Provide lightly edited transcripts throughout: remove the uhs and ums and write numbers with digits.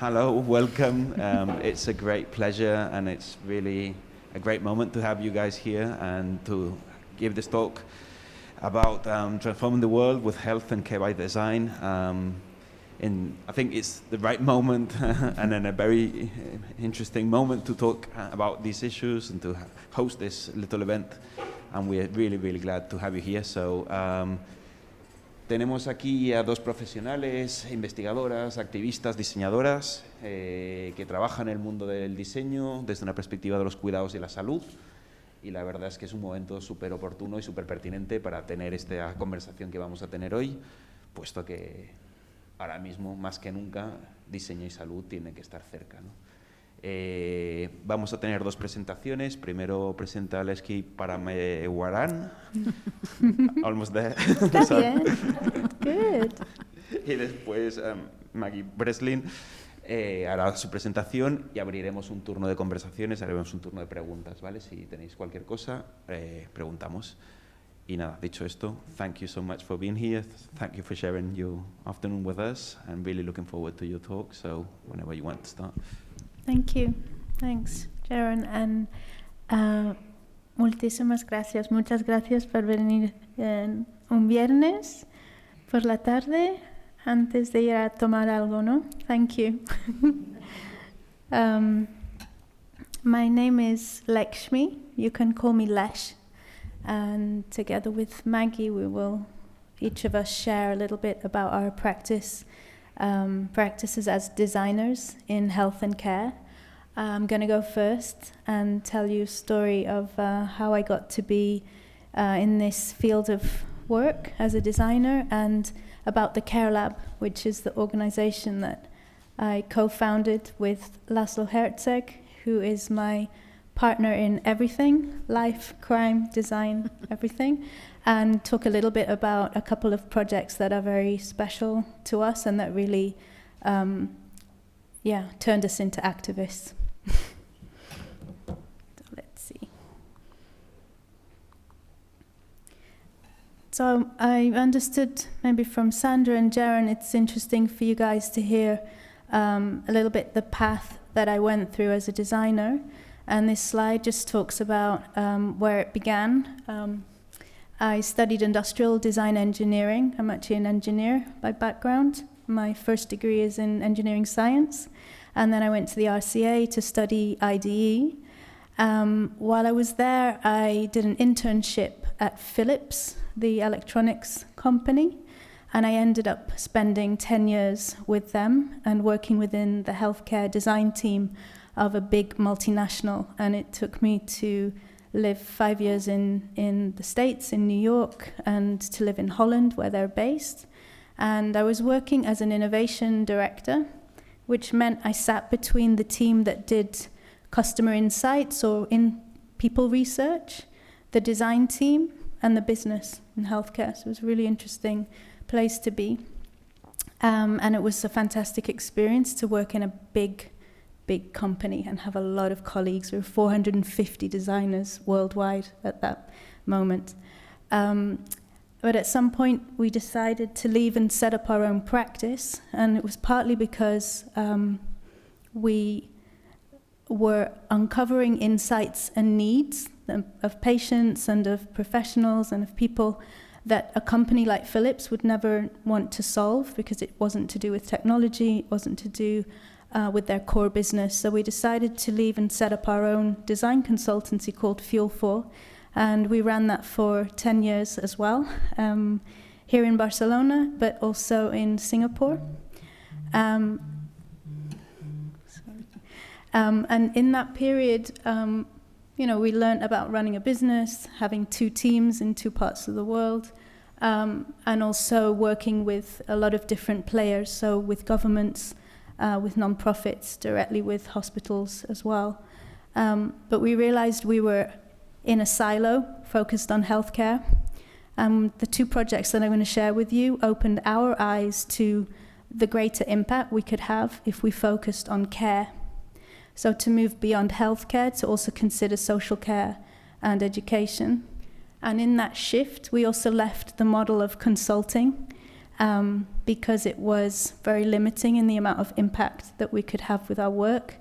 Hello, welcome. It's a great pleasure and it's really a great moment to have you guys here and to give this talk about transforming the world with health and care by design. I think it's the right moment and then a very interesting moment to talk about these issues and to host this little event. And we're really, really glad to have you here. So, tenemos aquí a dos profesionales, investigadoras, activistas, diseñadoras que trabajan en el mundo del diseño desde una perspectiva de los cuidados y la salud. Y la verdad es que es un momento súper oportuno y súper pertinente para tener esta conversación que vamos a tener hoy, puesto que ahora mismo, más que nunca, diseño y salud tienen que estar cerca, ¿no? Vamos a tener dos presentaciones. Primero presenta Lekshmy Parameswaran. Almost there. Está bien. Good. Y después Maggie Breslin hará su presentación y abriremos un turno de conversaciones, haremos un turno de preguntas, ¿vale? Si tenéis cualquier cosa, preguntamos. Y nada, dicho esto, thank you so much for being here. Thank you for sharing your afternoon with us. I'm really looking forward to your talk, so whenever you want to start. Thank you. Thanks, Sharon. And muchísimas gracias. Muchas gracias por venir un viernes por la tarde antes de ir a tomar algo, ¿no? Thank you. My name is Lekshmy. You can call me Lesh. And together with Maggie, we will each of us share a little bit about our practices as designers in health and care. I'm going to go first and tell you a story of how I got to be in this field of work as a designer, and about the Care Lab, which is the organization that I co-founded with Laszlo Herzeg, who is my partner in everything, life, crime, design, everything, and talk a little bit about a couple of projects that are very special to us and that really turned us into activists. So let's see. So I understood maybe from Sandra and Jaron, it's interesting for you guys to hear a little bit the path that I went through as a designer. And this slide just talks about where it began. I studied industrial design engineering. I'm actually an engineer by background. My first degree is in engineering science. And then I went to the RCA to study IDE. While I was there, I did an internship at Philips, the electronics company. And I ended up spending 10 years with them and working within the healthcare design team of a big multinational. And it took me to live 5 years in the States, in New York, and to live in Holland, where they're based. And I was working as an innovation director, which meant I sat between the team that did customer insights or in people research, the design team, and the business in healthcare. So it was a really interesting place to be. And it was a fantastic experience to work in a big company and have a lot of colleagues. We were 450 designers worldwide at that moment. But at some point we decided to leave and set up our own practice, and it was partly because we were uncovering insights and needs of patients and of professionals and of people that a company like Philips would never want to solve, because it wasn't to do with technology, it wasn't to do with their core business. So we decided to leave and set up our own design consultancy called Fuel 4, and we ran that for 10 years as well, here in Barcelona, but also in Singapore. And in that period, we learned about running a business, having 2 teams in 2 parts of the world, and also working with a lot of different players, so with governments, with non-profits, directly with hospitals as well. But we realized we were in a silo focused on healthcare. The 2 projects that I'm going to share with you opened our eyes to the greater impact we could have if we focused on care. So to move beyond healthcare, to also consider social care and education. And in that shift, we also left the model of consulting because it was very limiting in the amount of impact that we could have with our work.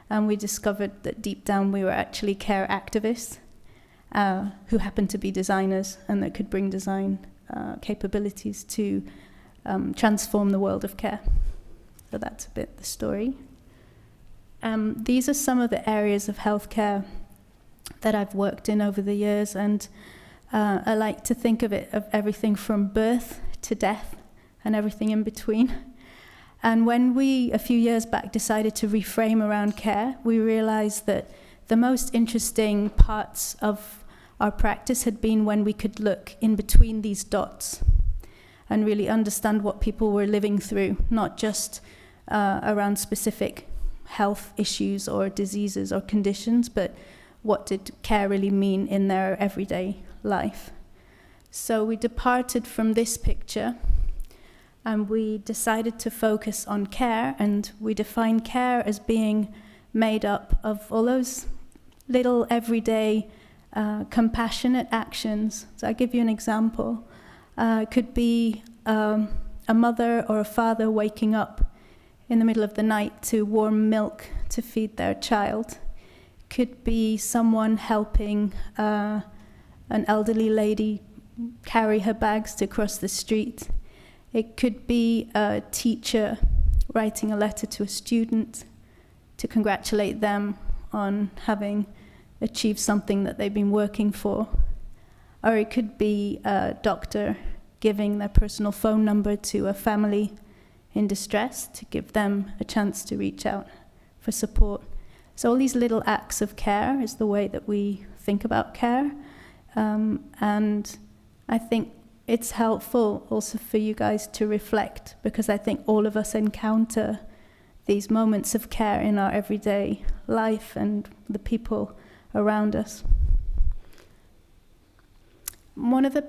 And we discovered that deep down we were actually care activists who happened to be designers and that could bring design capabilities to transform the world of care. So that's a bit the story. These are some of the areas of healthcare that I've worked in over the years, and I like to think of it of everything from birth to death and everything in between. And when we, a few years back, decided to reframe around care, we realized that the most interesting parts of our practice had been when we could look in between these dots and really understand what people were living through, not just around specific health issues or diseases or conditions, but what did care really mean in their everyday life. So we departed from this picture and we decided to focus on care, and we define care as being made up of all those little everyday compassionate actions. So I'll give you an example. It could be a mother or a father waking up in the middle of the night to warm milk to feed their child. It could be someone helping an elderly lady carry her bags to cross the street. It could be a teacher writing a letter to a student to congratulate them on having achieved something that they've been working for. Or it could be a doctor giving their personal phone number to a family in distress to give them a chance to reach out for support. So all these little acts of care is the way that we think about care. And I think it's helpful also for you guys to reflect, because I think all of us encounter these moments of care in our everyday life and the people around us. One of the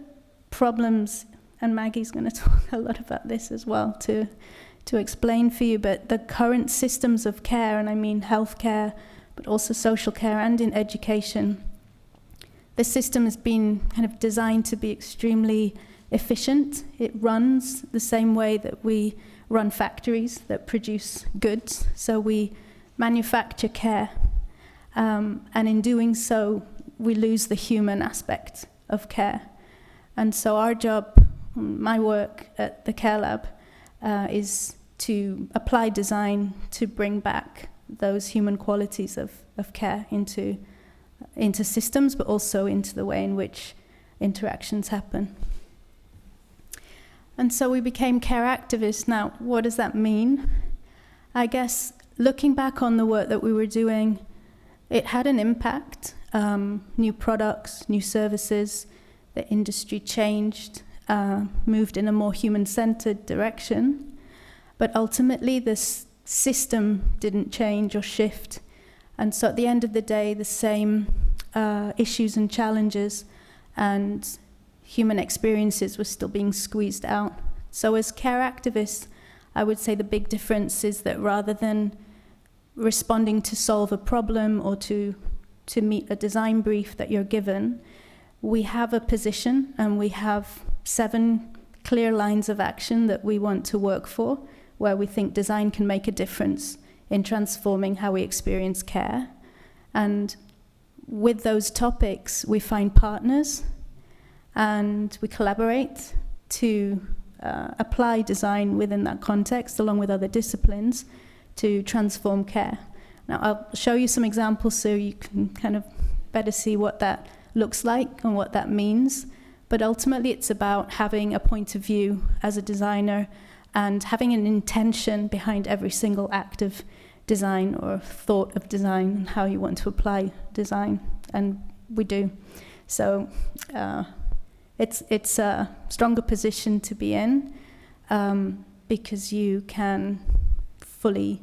problems, and Maggie's going to talk a lot about this as well to explain for you, but the current systems of care, and I mean healthcare, but also social care and in education, the system has been kind of designed to be extremely efficient. It runs the same way that we run factories that produce goods. So we manufacture care, and in doing so, we lose the human aspect of care. And so our job, my work at the Care Lab, is to apply design to bring back those human qualities of care into systems, but also into the way in which interactions happen. And so we became care activists. Now, what does that mean? I guess looking back on the work that we were doing, it had an impact. New products, new services, the industry changed, moved in a more human-centered direction. But ultimately, this system didn't change or shift. And so at the end of the day, the same issues and challenges and human experiences were still being squeezed out. So as care activists, I would say the big difference is that rather than responding to solve a problem or to meet a design brief that you're given, we have a position and we have 7 clear lines of action that we want to work for, where we think design can make a difference in transforming how we experience care. And with those topics, we find partners and we collaborate to apply design within that context, along with other disciplines, to transform care. Now, I'll show you some examples so you can kind of better see what that looks like and what that means. But ultimately, it's about having a point of view as a designer and having an intention behind every single act of design or thought of design and how you want to apply design. And we do. So it's a stronger position to be in because you can fully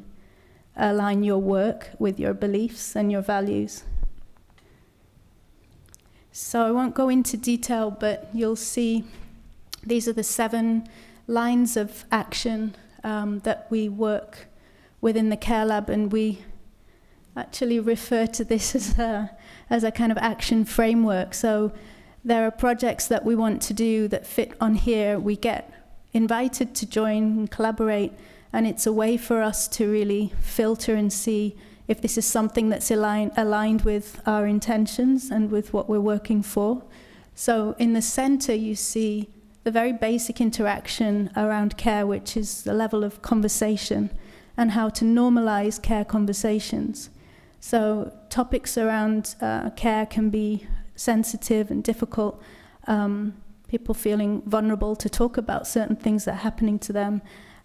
align your work with your beliefs and your values. So I won't go into detail, but you'll see these are the 7 lines of action that we work within the Care Lab, and we actually refer to this as a kind of action framework. So there are projects that we want to do that fit on here. We get invited to join and collaborate, and it's a way for us to really filter and see if this is something that's aligned with our intentions and with what we're working for. So in the center, you see the very basic interaction around care, which is the level of conversation and how to normalize care conversations. So topics around care can be sensitive and difficult, people feeling vulnerable to talk about certain things that are happening to them.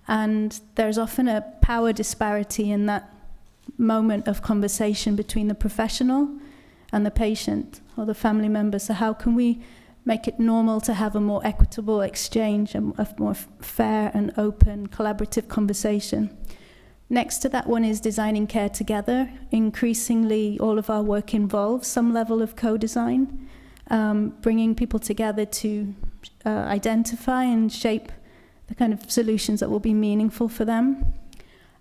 And there's often a power disparity in that moment of conversation between the professional and the patient or the family member. So how can we make it normal to have a more equitable exchange, a more fair and open collaborative conversation? Next to that one is designing care together. Increasingly, all of our work involves some level of co-design, bringing people together to identify and shape the kind of solutions that will be meaningful for them.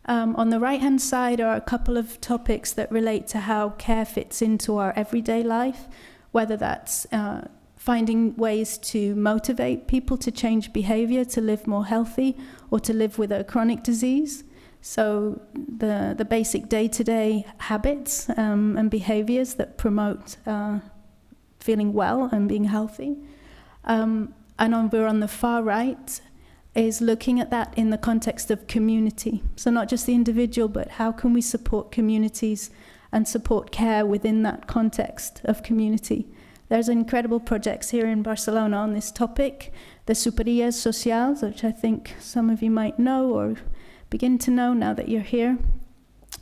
On the right-hand side are a couple of topics that relate to how care fits into our everyday life, whether that's finding ways to motivate people to change behavior, to live more healthy, or to live with a chronic disease. So the basic day-to-day habits and behaviors that promote feeling well and being healthy. And over on the far right is looking at that in the context of community. So not just the individual, but how can we support communities and support care within that context of community. There's incredible projects here in Barcelona on this topic. The Superiors Socials, which I think some of you might know or begin to know now that you're here,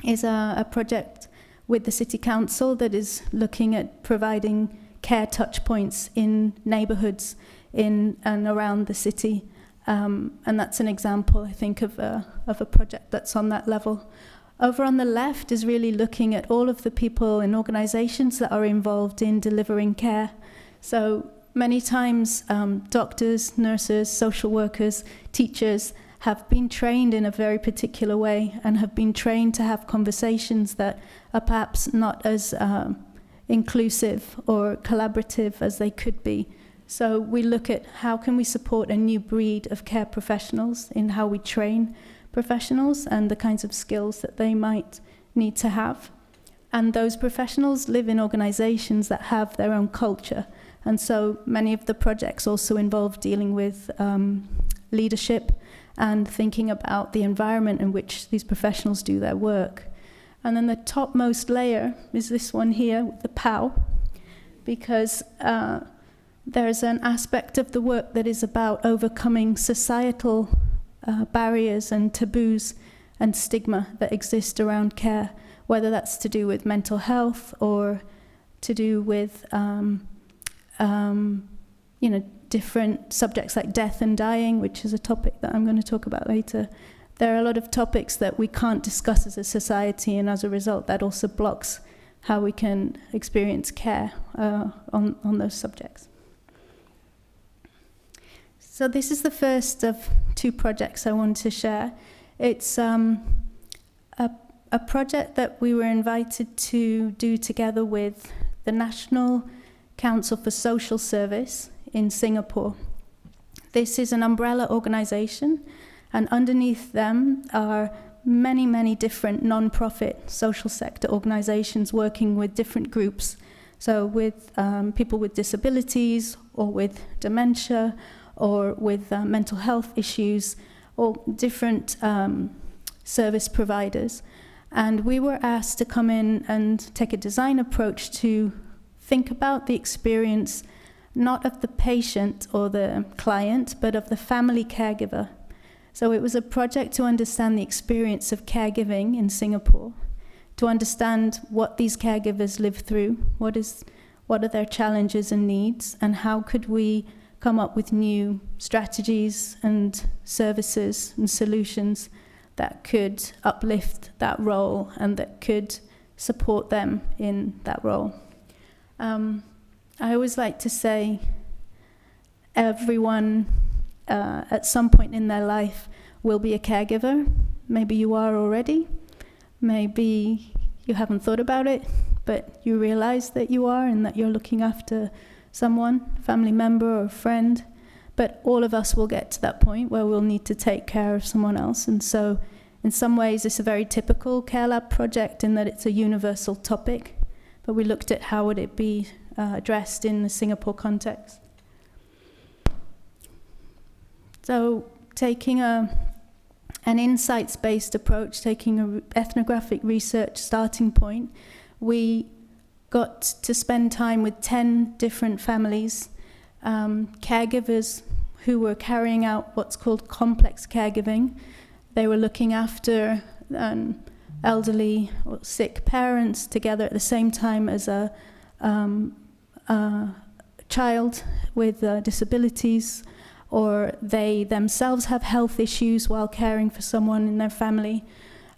is a project with the City Council that is looking at providing care touch points in neighbourhoods in and around the city. And that's an example, I think, of a project that's on that level. Over on the left is really looking at all of the people and organizations that are involved in delivering care. So many times, doctors, nurses, social workers, teachers have been trained in a very particular way and have been trained to have conversations that are perhaps not as inclusive or collaborative as they could be. So we look at how can we support a new breed of care professionals in how we train professionals and the kinds of skills that they might need to have. And those professionals live in organizations that have their own culture. And so many of the projects also involve dealing with leadership and thinking about the environment in which these professionals do their work. And then the topmost layer is this one here, the PAU, because there's an aspect of the work that is about overcoming societal barriers and taboos and stigma that exist around care, whether that's to do with mental health or to do with different subjects like death and dying, which is a topic that I'm going to talk about later. There are a lot of topics that we can't discuss as a society, and as a result, that also blocks how we can experience care on those subjects. So this is the first of two projects I want to share. It's a project that we were invited to do together with the National Council for Social Service in Singapore. This is an umbrella organization, and underneath them are many, many different non-profit social sector organizations working with different groups. So with people with disabilities or with dementia or with mental health issues, or different service providers. And we were asked to come in and take a design approach to think about the experience, not of the patient or the client, but of the family caregiver. So it was a project to understand the experience of caregiving in Singapore, to understand what these caregivers live through, what are their challenges and needs, and how could we come up with new strategies and services and solutions that could uplift that role and that could support them in that role. I always like to say everyone at some point in their life will be a caregiver. Maybe you are already, maybe you haven't thought about it, but you realize that you are and that you're looking after someone, family member or friend. but all of us will get to that point where we'll need to take care of someone else. And so in some ways it's a very typical Care Lab project in that it's a universal topic, but we looked at how would it be addressed in the Singapore context. So taking an insights-based approach, taking an ethnographic research starting point, we got to spend time with 10 different families, caregivers who were carrying out what's called complex caregiving. They were looking after elderly or sick parents together at the same time as a child with disabilities, or they themselves have health issues while caring for someone in their family.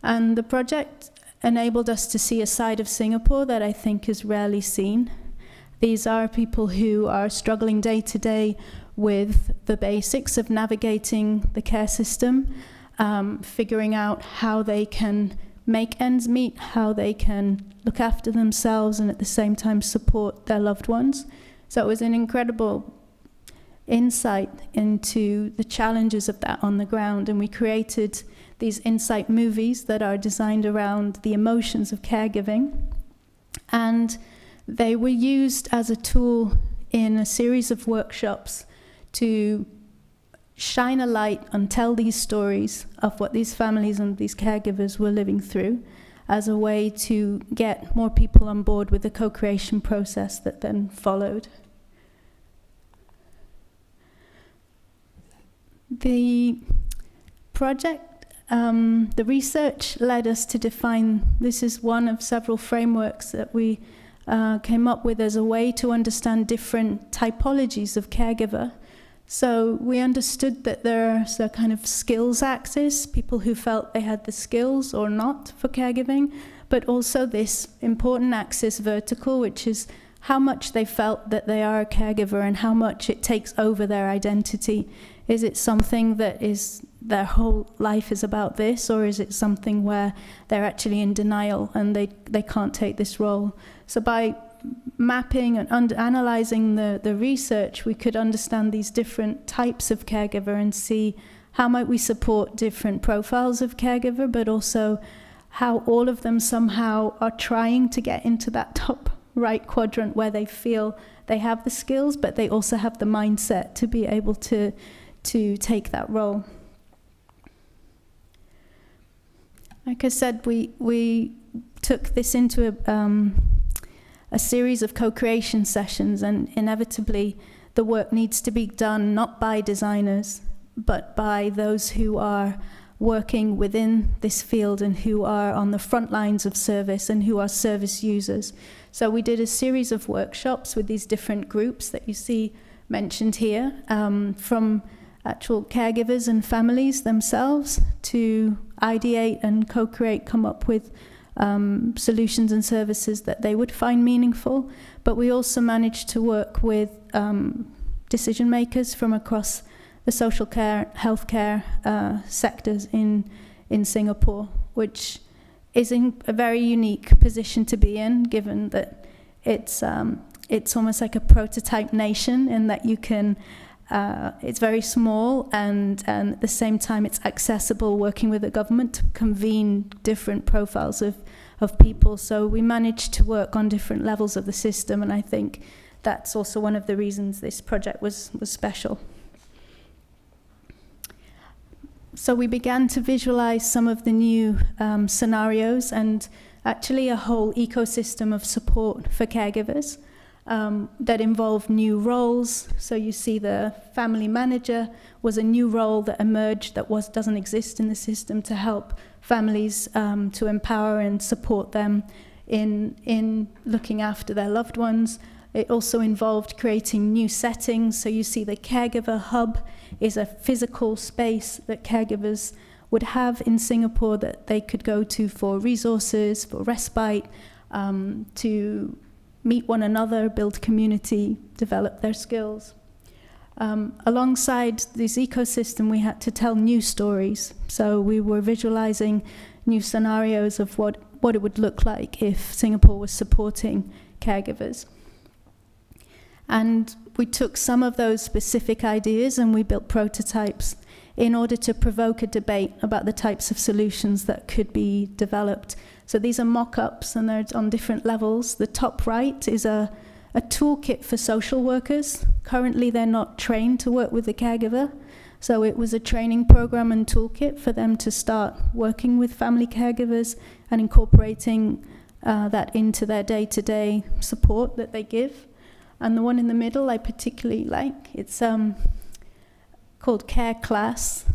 And the project enabled us to see a side of Singapore that I think is rarely seen. These are people who are struggling day to day with the basics of navigating the care system, figuring out how they can make ends meet, how they can look after themselves and at the same time support their loved ones. So it was an incredible insight into the challenges of that on the ground, and we created these insight movies that are designed around the emotions of caregiving, and they were used as a tool in a series of workshops to shine a light and tell these stories of what these families and these caregivers were living through, as a way to get more people on board with the co-creation process that then followed. The project, the research led us to define, this is one of several frameworks that we came up with as a way to understand different typologies of caregiver. So we understood that there's a kind of skills axis, people who felt they had the skills or not for caregiving, but also this important axis vertical, which is how much they felt that they are a caregiver and how much it takes over their identity. Is it something that is their whole life is about this, or is it something where they're actually in denial and they can't take this role? So by mapping and analyzing the research, we could understand these different types of caregiver and see how might we support different profiles of caregiver, but also how all of them somehow are trying to get into that top right quadrant where they feel they have the skills, but they also have the mindset to be able to take that role. Like I said, we took this into a series of co-creation sessions, and inevitably the work needs to be done not by designers, but by those who are working within this field and who are on the front lines of service and who are service users. So we did a series of workshops with these different groups that you see mentioned here, from actual caregivers and families themselves to ideate and co-create, come up with solutions and services that they would find meaningful. But we also managed to work with decision makers from across the social care, healthcare sectors in Singapore, which is in a very unique position to be in, given that it's almost like a prototype nation in that you can, it's very small and at the same time it's accessible, working with the government to convene different profiles of people. So we managed to work on different levels of the system, and I think that's also one of the reasons this project was special. So we began to visualize some of the new scenarios and actually a whole ecosystem of support for caregivers that involved new roles. So you see the family manager was a new role that emerged that doesn't exist in the system to help families to empower and support them in looking after their loved ones. It also involved creating new settings. So you see the caregiver hub is a physical space that caregivers would have in Singapore that they could go to for resources, for respite, to meet one another, build community, develop their skills. Alongside this ecosystem, we had to tell new stories. So we were visualizing new scenarios of what it would look like if Singapore was supporting caregivers. And we took some of those specific ideas and we built prototypes in order to provoke a debate about the types of solutions that could be developed. So these are mock-ups and they're on different levels. The top right is a toolkit for social workers. Currently they're not trained to work with the caregiver. So it was a training program and toolkit for them to start working with family caregivers and incorporating that into their day-to-day support that they give. And the one in the middle I particularly like. It's called Care Class.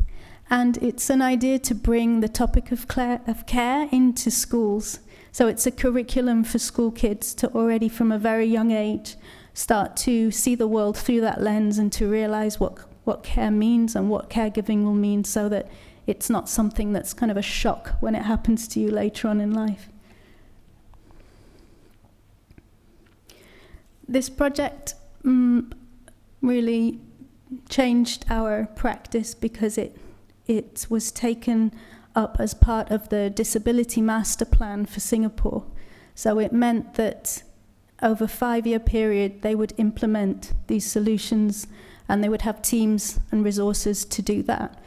And it's an idea to bring the topic of care into schools. So it's a curriculum for school kids to already from a very young age start to see the world through that lens and to realize what care means and what caregiving will mean, so that it's not something that's kind of a shock when it happens to you later on in life. This project really changed our practice because it was taken up as part of the disability master plan for Singapore. So it meant that over a 5-year period they would implement these solutions and they would have teams and resources to do that.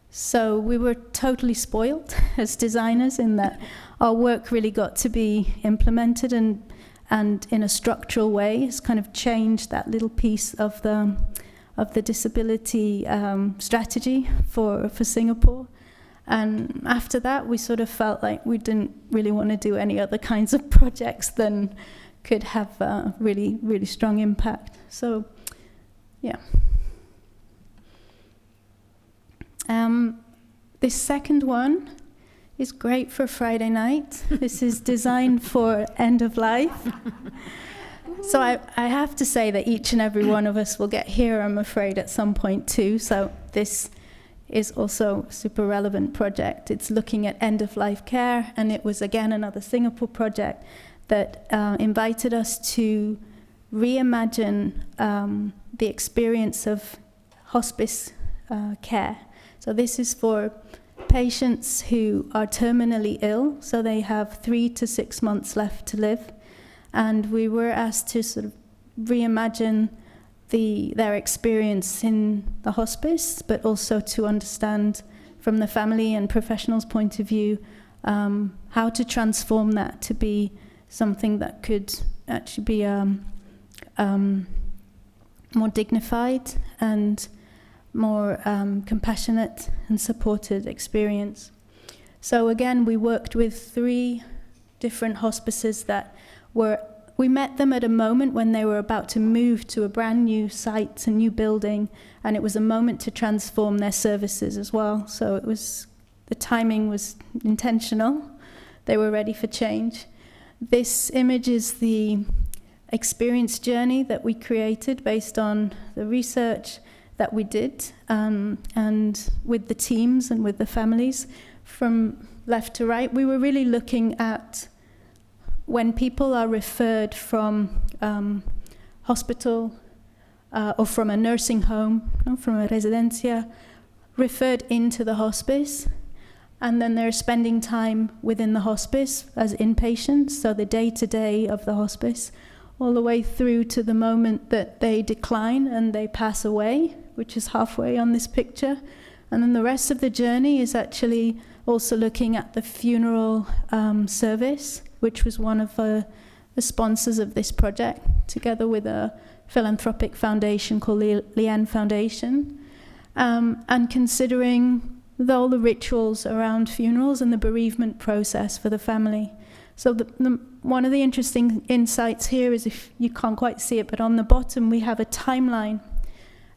So we were totally spoiled as designers in that our work really got to be implemented and in a structural way has kind of changed that little piece of the disability strategy for Singapore. And after that, we sort of felt like we didn't really want to do any other kinds of projects than could have a really, really strong impact. So, yeah. This second one is great for Friday night. This is designed for end of life. So I have to say that each and every one of us will get here, I'm afraid, at some point too. So this is also a super relevant project. It's looking at end-of-life care, and it was, again, another Singapore project that invited us to reimagine the experience of hospice care. So this is for patients who are terminally ill, so they have 3 to 6 months left to live. And we were asked to sort of reimagine their experience in the hospice, but also to understand from the family and professionals' point of view how to transform that to be something that could actually be more dignified and more compassionate and supported experience. So again, we worked with 3 different hospices that we met them at a moment when they were about to move to a brand new site, a new building, and it was a moment to transform their services as well. So the timing was intentional. They were ready for change. This image is the experience journey that we created based on the research that we did, and with the teams and with the families. From left to right, we were really looking at when people are referred from hospital or from a nursing home, from a residencia, referred into the hospice, and then they're spending time within the hospice as inpatients, so the day-to-day of the hospice, all the way through to the moment that they decline and they pass away, which is halfway on this picture. And then the rest of the journey is actually also looking at the funeral service, which was one of the sponsors of this project, together with a philanthropic foundation called the Icann Foundation, and considering all the rituals around funerals and the bereavement process for the family. So one of the interesting insights here is, if you can't quite see it, but on the bottom we have a timeline,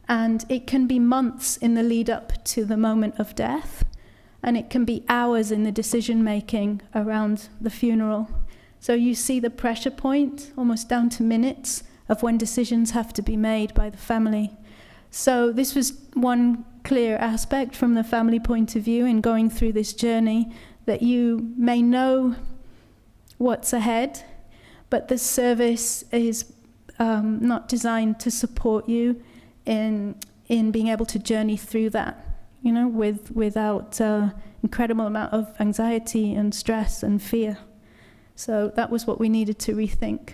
and it can be months in the lead up to the moment of death, and it can be hours in the decision making around the funeral. So you see the pressure point, almost down to minutes, of when decisions have to be made by the family. So this was one clear aspect from the family point of view in going through this journey, that you may know what's ahead, but the service is not designed to support you in being able to journey through that, without incredible amount of anxiety and stress and fear. So that was what we needed to rethink.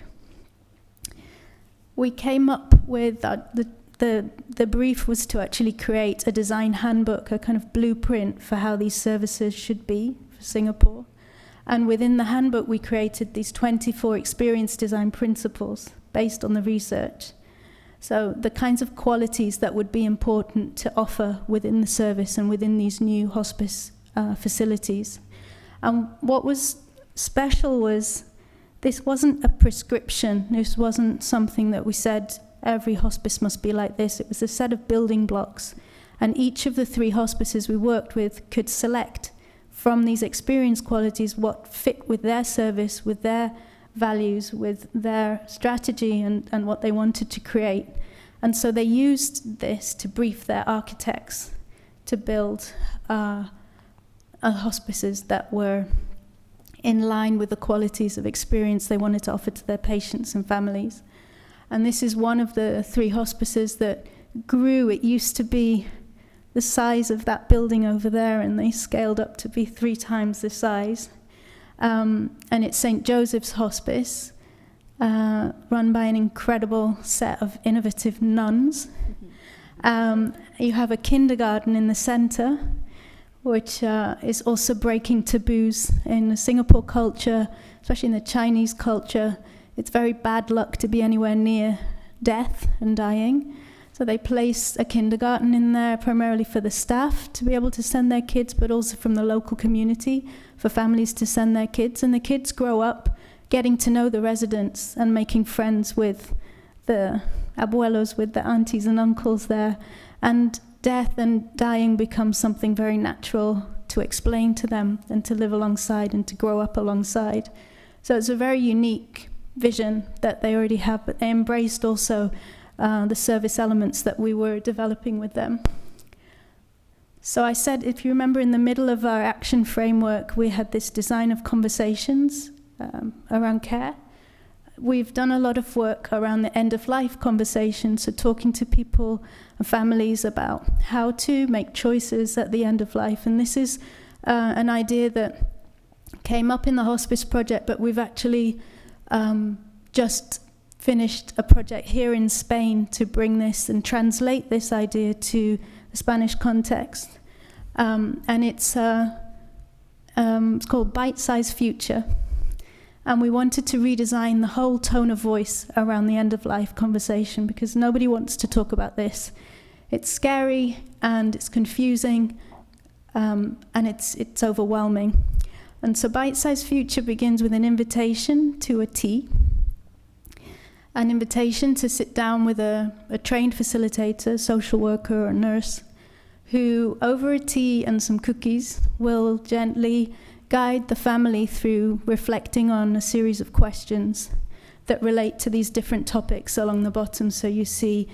we came up with the brief was to actually create a design handbook, a kind of blueprint for how these services should be for Singapore. And within the handbook, we created these 24 experience design principles based on the research. So the kinds of qualities that would be important to offer within the service and within these new hospice facilities. And what was special was this wasn't a prescription. This wasn't something that we said every hospice must be like this. It was a set of building blocks. And each of the 3 hospices we worked with could select from these experience qualities what fit with their service, with their values, with their strategy and what they wanted to create. And so they used this to brief their architects to build hospices that were in line with the qualities of experience they wanted to offer to their patients and families. And this is one of the 3 hospices that grew. It used to be the size of that building over there, and they scaled up to be 3 times the size. And it's St. Joseph's Hospice, run by an incredible set of innovative nuns. You have a kindergarten in the center, which is also breaking taboos in the Singapore culture, especially in the Chinese culture. It's very bad luck to be anywhere near death and dying. So they place a kindergarten in there primarily for the staff to be able to send their kids, but also from the local community for families to send their kids. And the kids grow up getting to know the residents and making friends with the abuelos, with the aunties and uncles there. And death and dying becomes something very natural to explain to them and to live alongside and to grow up alongside. So it's a very unique vision that they already have, but they embraced also the service elements that we were developing with them. So I said, if you remember, in the middle of our action framework, we had this design of conversations around care. We've done a lot of work around the end-of-life conversation, so talking to people and families about how to make choices at the end of life. And this is an idea that came up in the hospice project, but we've actually just finished a project here in Spain to bring this and translate this idea to the Spanish context. And it's called Bite-Size Future. And we wanted to redesign the whole tone of voice around the end-of-life conversation because nobody wants to talk about this. It's scary and it's confusing and it's overwhelming. And so Bite-Size Future begins with an invitation to a tea, an invitation to sit down with a trained facilitator, social worker or nurse, who over a tea and some cookies will gently guide the family through reflecting on a series of questions that relate to these different topics along the bottom. So you see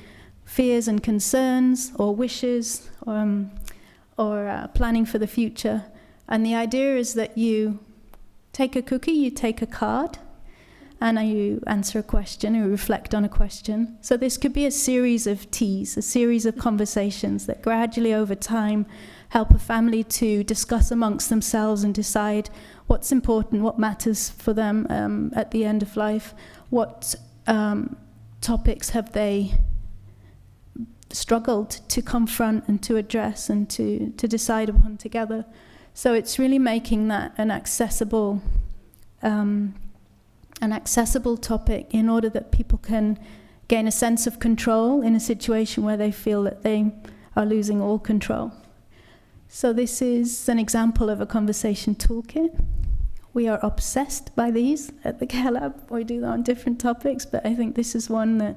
fears and concerns, or wishes, or planning for the future. And the idea is that you take a cookie, you take a card, and you answer a question, or reflect on a question. So this could be a series of teas, a series of conversations that gradually over time help a family to discuss amongst themselves and decide what's important, what matters for them at the end of life, what topics have they struggled to confront and to address and to decide upon together. So it's really making that an accessible topic in order that people can gain a sense of control in a situation where they feel that they are losing all control. So this is an example of a conversation toolkit. We are obsessed by these at the Care Lab. We do that on different topics, but I think this is one that,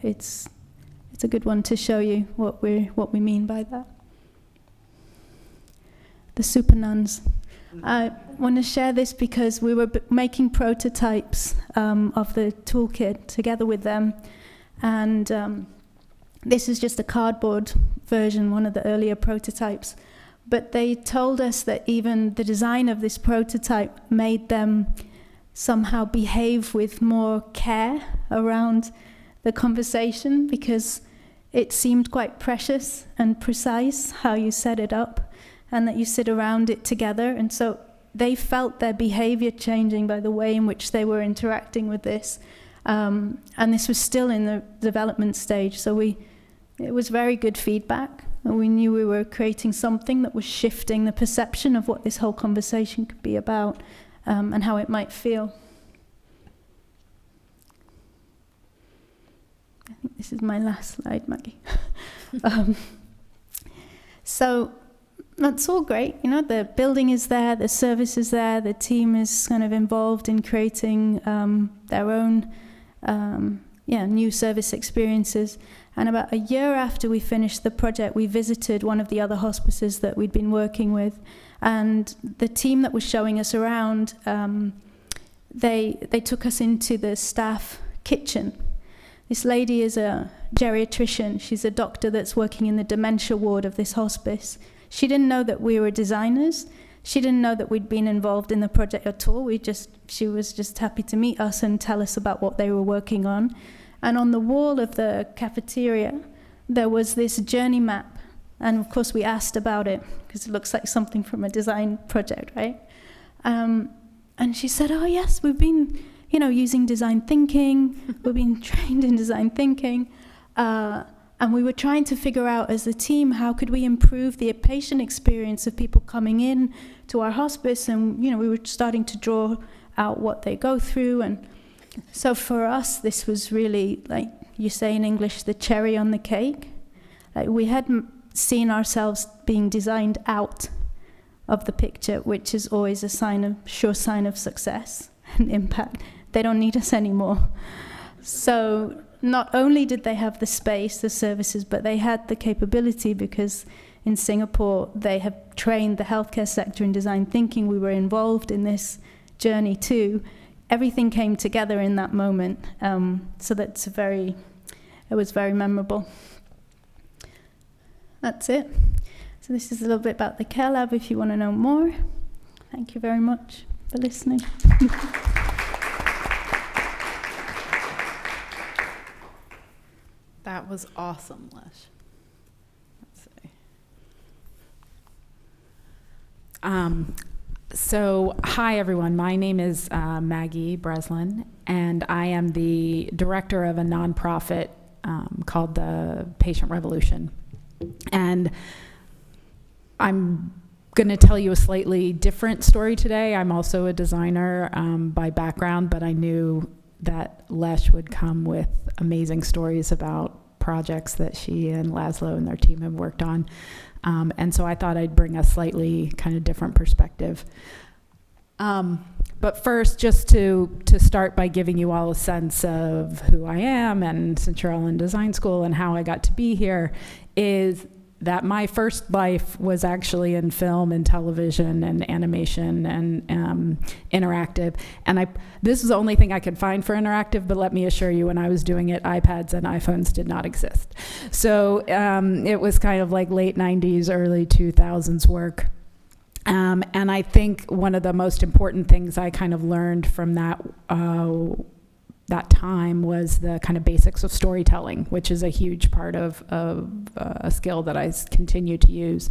it's a good one to show you what we mean by that. The super nuns. I want to share this because we were making prototypes of the toolkit together with them, and this is just a cardboard version, one of the earlier prototypes. But they told us that even the design of this prototype made them somehow behave with more care around the conversation, because it seemed quite precious and precise how you set it up and that you sit around it together. And so they felt their behavior changing by the way in which they were interacting with this. And this was still in the development stage, so it was very good feedback, and we knew we were creating something that was shifting the perception of what this whole conversation could be about, and how it might feel. I think this is my last slide, Maggie. So that's all great, you know, the building is there, the service is there, the team is kind of involved in creating their own new service experiences. And about a year after we finished the project, we visited one of the other hospices that we'd been working with, and the team that was showing us around, they took us into the staff kitchen. This lady is a geriatrician. She's a doctor that's working in the dementia ward of this hospice. She didn't know that we were designers. She didn't know that we'd been involved in the project at all. She was just happy to meet us and tell us about what they were working on. And on the wall of the cafeteria, there was this journey map. And of course we asked about it, because it looks like something from a design project, right? And she said, oh yes, we've been using design thinking. We've been trained in design thinking. And we were trying to figure out as a team, how could we improve the patient experience of people coming in to our hospice? And, we were starting to draw out what they go through. And so for us, this was really, like you say in English, the cherry on the cake. Like, we hadn't seen ourselves being designed out of the picture, which is always a sure sign of success and impact. They don't need us anymore. So not only did they have the space, the services, but they had the capability, because in Singapore they have trained the healthcare sector in design thinking. We were involved in this journey too. Everything came together in that moment. So it was very memorable. That's it. So this is a little bit about the Care Lab if you want to know more. Thank you very much for listening. That was awesome, Lesh. Let's see. So, hi everyone. My name is Maggie Breslin, and I am the director of a nonprofit called the Patient Revolution. And I'm going to tell you a slightly different story today. I'm also a designer by background, but I knew that Lesh would come with amazing stories about projects that she and Laszlo and their team have worked on. And so I thought I'd bring a slightly kind of different perspective. But first, just to start by giving you all a sense of who I am, and since you're all in design school, and how I got to be here, is that my first life was actually in film and television and animation and interactive. And this is the only thing I could find for interactive, but let me assure you, when I was doing it, iPads and iPhones did not exist. So it was kind of like late 90s, early 2000s work. And I think one of the most important things I kind of learned from that time was the kind of basics of storytelling, which is a huge part of a skill that I continue to use.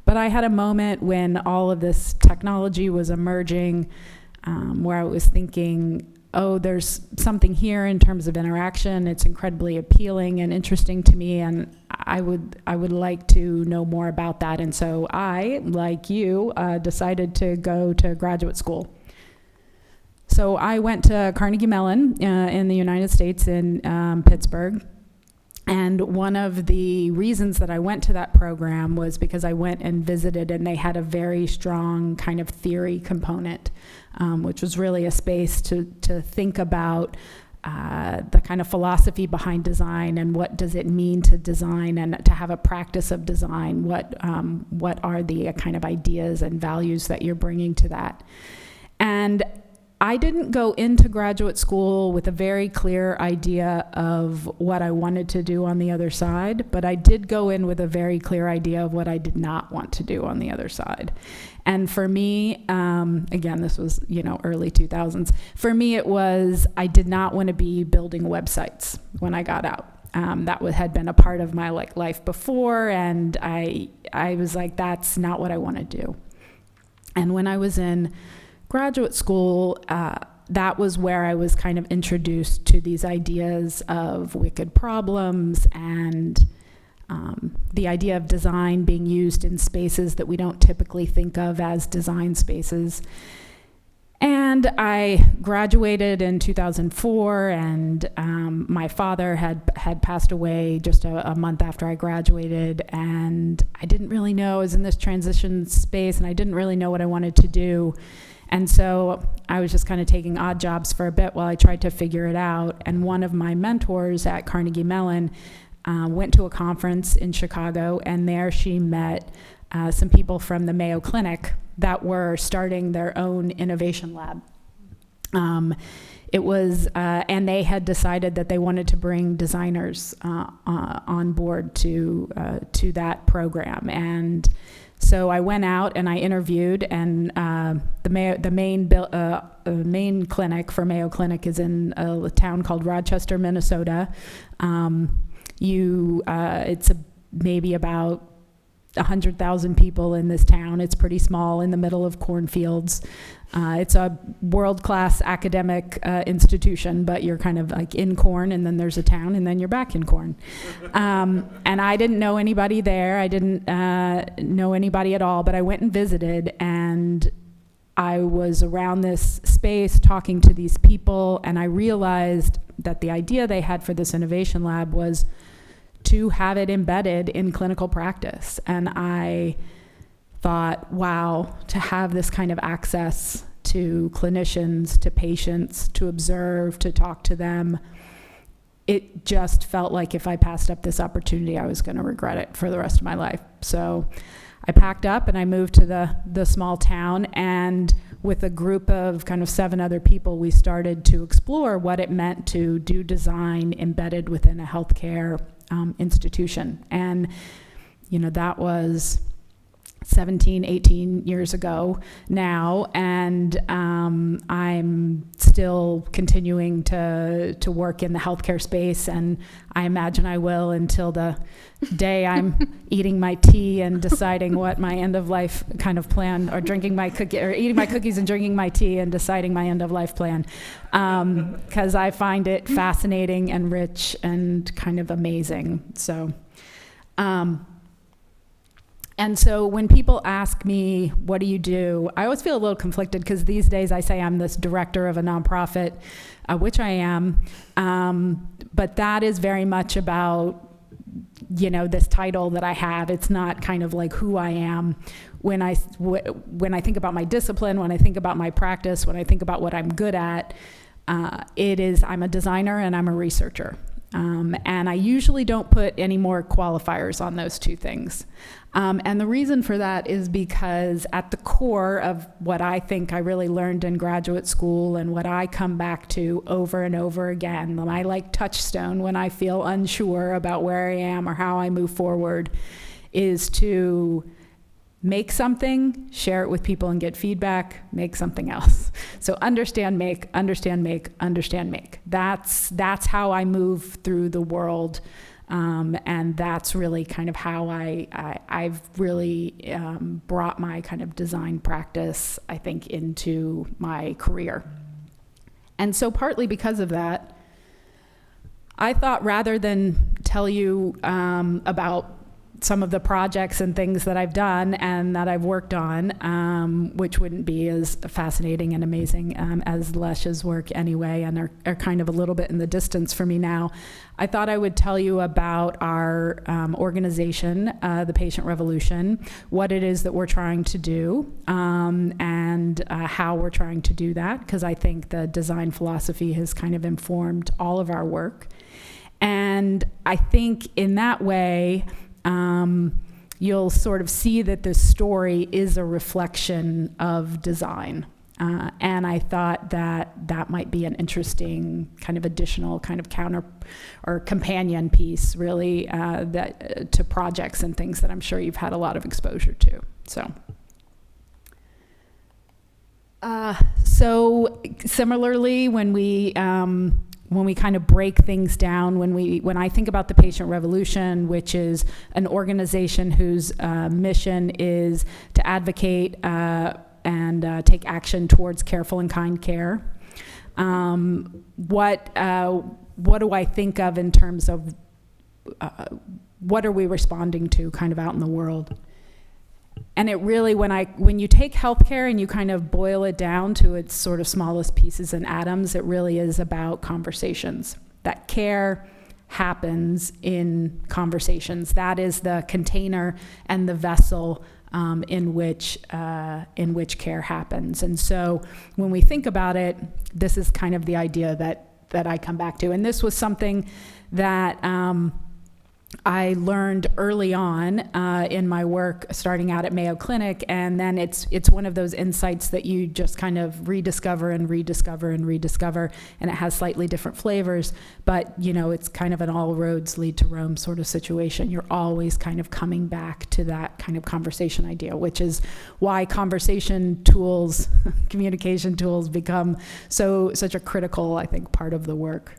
But I had a moment when all of this technology was emerging, where I was thinking, oh, there's something here in terms of interaction. It's incredibly appealing and interesting to me, and I would like to know more about that. And so I, like you, decided to go to graduate school. So I went to Carnegie Mellon in the United States in Pittsburgh. And one of the reasons that I went to that program was because I went and visited, and they had a very strong kind of theory component, which was really a space to think about the kind of philosophy behind design, and what does it mean to design, and to have a practice of design. What are the kind of ideas and values that you're bringing to that? And I didn't go into graduate school with a very clear idea of what I wanted to do on the other side, but I did go in with a very clear idea of what I did not want to do on the other side. And for me, again, this was, early 2000s. For me, it was, I did not want to be building websites when I got out. That had been a part of my life before, and I was like, that's not what I want to do. And when I was in graduate school, that was where I was kind of introduced to these ideas of wicked problems and the idea of design being used in spaces that we don't typically think of as design spaces. And I graduated in 2004, and my father had passed away just a month after I graduated, and I didn't really know. I was in this transition space, and I didn't really know what I wanted to do. And so I was just kind of taking odd jobs for a bit while I tried to figure it out. And one of my mentors at Carnegie Mellon went to a conference in Chicago, and there she met some people from the Mayo Clinic that were starting their own innovation lab. It was, and they had decided that they wanted to bring designers on board to that program. And so I went out and I interviewed, and the main clinic for Mayo Clinic is in a town called Rochester, Minnesota. It's maybe about 100,000 people in this town. It's pretty small, in the middle of cornfields. It's a world-class academic institution, but you're kind of like in corn, and then there's a town, and then you're back in corn. And I didn't know anybody there. I didn't know anybody at all, but I went and visited, and I was around this space talking to these people, and I realized that the idea they had for this innovation lab was to have it embedded in clinical practice. And I thought, wow, to have this kind of access to clinicians, to patients, to observe, to talk to them, it just felt like if I passed up this opportunity, I was going to regret it for the rest of my life. So I packed up and I moved to the small town, and with a group of kind of 7 other people, we started to explore what it meant to do design embedded within a healthcare institution. And, that was 17, 18 years ago now, and I'm still continuing to work in the healthcare space, and I imagine I will until the day I'm eating my tea and deciding what my end of life kind of plan, or eating my cookies and drinking my tea and deciding my end of life plan, because I find it fascinating and rich and kind of amazing. So. And so when people ask me, what do you do? I always feel a little conflicted, because these days I say I'm this director of a nonprofit, which I am. But that is very much about, this title that I have. It's not kind of like who I am. When I think about my discipline, when I think about my practice, when I think about what I'm good at, I'm a designer and I'm a researcher. And I usually don't put any more qualifiers on those two things. And the reason for that is because at the core of what I think I really learned in graduate school, and what I come back to over and over again, my touchstone when I feel unsure about where I am or how I move forward, is to make something, share it with people and get feedback, make something else. So understand, make, understand, make, understand, make. That's how I move through the world. And that's really kind of how I've really brought my kind of design practice, I think, into my career. And so partly because of that, I thought, rather than tell you about some of the projects and things that I've done and that I've worked on, which wouldn't be as fascinating and amazing as Lesh's work anyway, and are kind of a little bit in the distance for me now, I thought I would tell you about our organization, the Patient Revolution, what it is that we're trying to do, and how we're trying to do that, because I think the design philosophy has kind of informed all of our work. And I think in that way, you'll sort of see that this story is a reflection of design. And I thought that might be an interesting kind of additional kind of counter or companion piece, really, to projects and things that I'm sure you've had a lot of exposure to. So similarly, when we kind of break things down, when I think about the Patient Revolution, which is an organization whose mission is to advocate and take action towards careful and kind care. What do I think of in terms of what are we responding to kind of out in the world? And it really, when you take healthcare and you kind of boil it down to its sort of smallest pieces and atoms, it really is about conversations. That care happens in conversations. That is the container and the vessel in which care happens. And so when we think about it, this is kind of the idea that I come back to. And this was something that I learned early on in my work starting out at Mayo Clinic, and then it's one of those insights that you just kind of rediscover and rediscover and rediscover, and it has slightly different flavors, but it's kind of an all roads lead to Rome sort of situation. You're always kind of coming back to that kind of conversation idea, which is why conversation tools, communication tools become such a critical, I think, part of the work.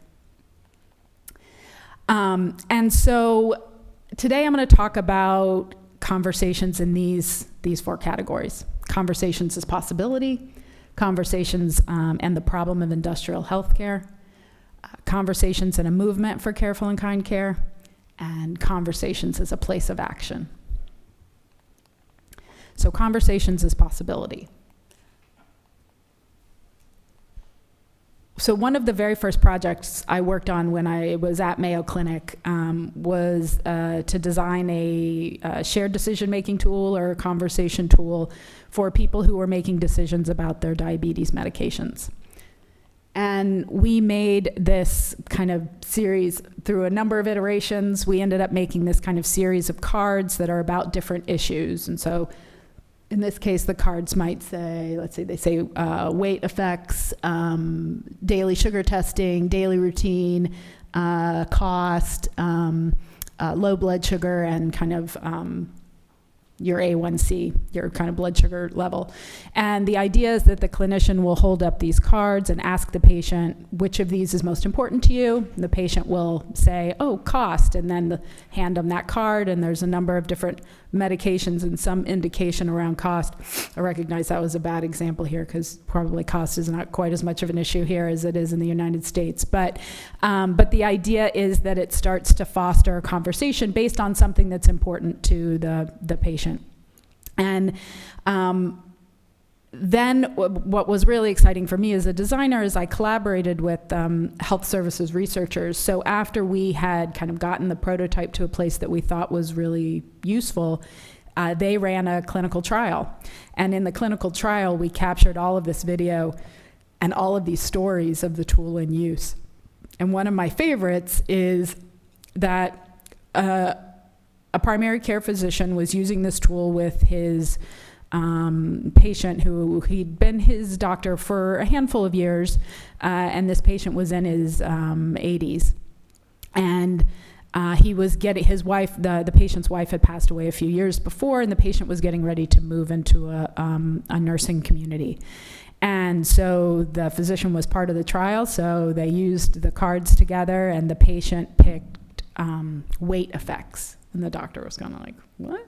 And so today I'm going to talk about conversations in these 4 categories. Conversations as possibility, conversations and the problem of industrial healthcare, conversations and a movement for careful and kind care, and conversations as a place of action. So conversations as possibility. So one of the very first projects I worked on when I was at Mayo Clinic was to design a shared decision-making tool or a conversation tool for people who were making decisions about their diabetes medications. And we made this kind of series through a number of iterations. We ended up making this kind of series of cards that are about different issues. And so in this case, the cards might say, let's say they say weight effects, daily sugar testing, daily routine, cost, low blood sugar, and kind of your A1C, your kind of blood sugar level. And the idea is that the clinician will hold up these cards and ask the patient, which of these is most important to you? The patient will say, oh, cost, and then hand them that card, and there's a number of different medications and some indication around cost. I recognize that was a bad example here because probably cost is not quite as much of an issue here as it is in the United States. But the idea is that it starts to foster a conversation based on something that's important to the patient. And then what was really exciting for me as a designer is I collaborated with health services researchers. So after we had kind of gotten the prototype to a place that we thought was really useful, they ran a clinical trial. And in the clinical trial, we captured all of this video and all of these stories of the tool in use. And one of my favorites is that a primary care physician was using this tool with his patient who he'd been his doctor for a handful of years, and this patient was in his 80s. And he was getting, his wife, the patient's wife had passed away a few years before, and the patient was getting ready to move into a nursing community. And so the physician was part of the trial, so they used the cards together, and the patient picked weight effects. And the doctor was kind of like, what?